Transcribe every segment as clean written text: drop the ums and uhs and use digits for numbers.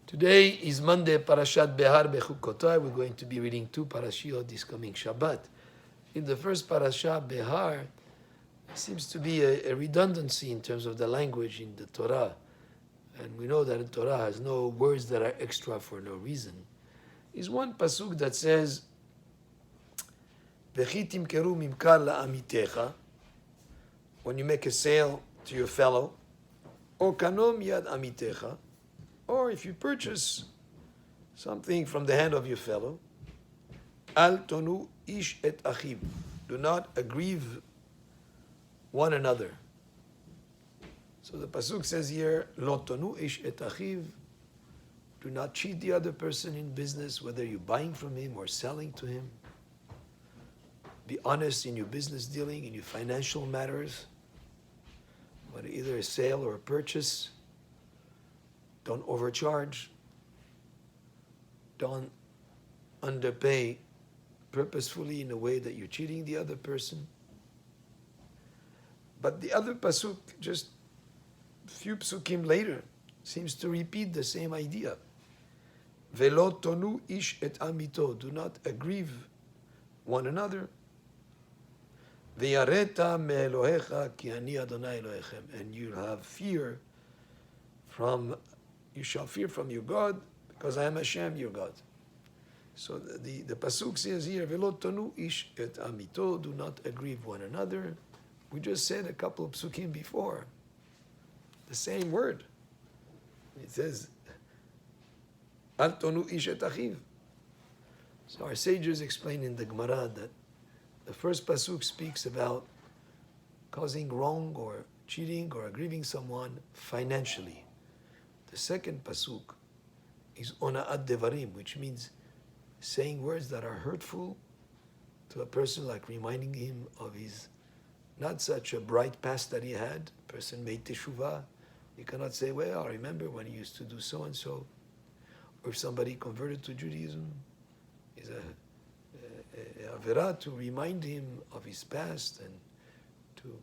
Today is Monday, Parashat Behar-Bechukotai. We're going to be reading two parashiot this coming Shabbat. In the first parasha, Behar, seems to be a redundancy in terms of the language in the Torah. And we know that the Torah has no words that are extra for no reason. Is one pasuk that says, V'chi timkeru mimkar la'amitecha, when you make a sale to your fellow, or kanom yad amitecha, or if you purchase something from the hand of your fellow, al tonu ish et achiv, do not aggrieve one another. So the pasuk says here, lo tonu ish et achiv, do not cheat the other person in business, whether you're buying from him or selling to him. Be honest in your business dealing, in your financial matters, whether either a sale or a purchase. Don't overcharge. Don't underpay purposefully in a way that you're cheating the other person. But the other pasuk, just a few psukim later, seems to repeat the same idea. Velo tonu ish et amito, do not aggrieve one another. Ve'yareta me'elohecha ki ani Adonai Elohechem, and you have fear from. You shall fear from your God, because I am Hashem, your God. So the pasuk says here, Velo tonu ish et amito, do not aggrieve one another. We just said a couple of psukim before, the same word. It says, Al tonu ish et achiv. So our sages explain in the Gemara that the first pasuk speaks about causing wrong or cheating or aggrieving someone financially. The second pasuk is ona'at devarim, which means saying words that are hurtful to a person, like reminding him of his not such a bright past that he had. A person made teshuvah. You cannot say, well, I remember when he used to do so and so. Or if somebody converted to Judaism, is a avera to remind him of his past and to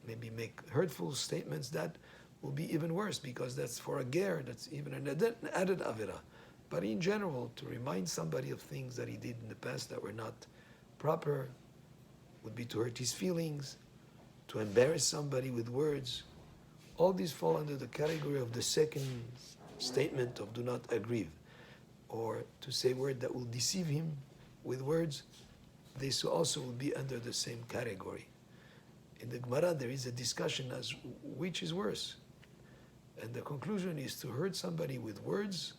maybe make hurtful statements. That will be even worse, because that's for a ger, that's even an added avera. But in general, to remind somebody of things that he did in the past that were not proper would be to hurt his feelings, to embarrass somebody with words. All these fall under the category of the second statement of do not aggrieve, or to say word that will deceive him with words. This also will be under the same category. In the Gemara, there is a discussion as which is worse. And the conclusion is to hurt somebody with words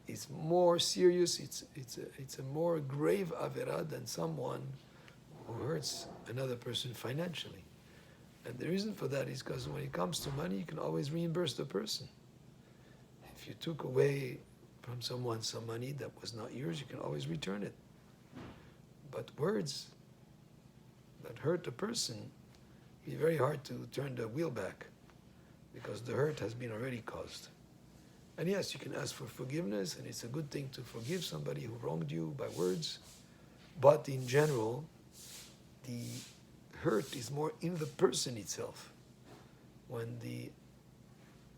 is more serious, it's a more grave avera than someone who hurts another person financially. And the reason for that is because when it comes to money, you can always reimburse the person. If you took away from someone some money that was not yours, you can always return it. But words that hurt a person, it's very hard to turn the wheel back, because the hurt has been already caused. And yes, you can ask for forgiveness, and it's a good thing to forgive somebody who wronged you by words. But in general, the hurt is more in the person itself. When the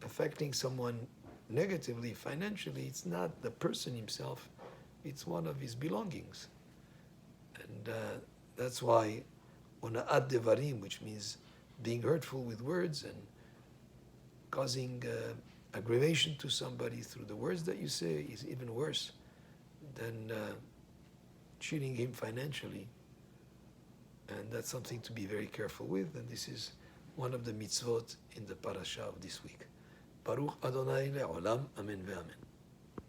affecting someone negatively, financially, it's not the person himself, it's one of his belongings. And that's why ona'at devarim, which means being hurtful with words and causing aggravation to somebody through the words that you say, is even worse than cheating him financially. And that's something to be very careful with, and this is one of the mitzvot in the parasha of this week. Baruch Adonai le'olam, amen ve'amen.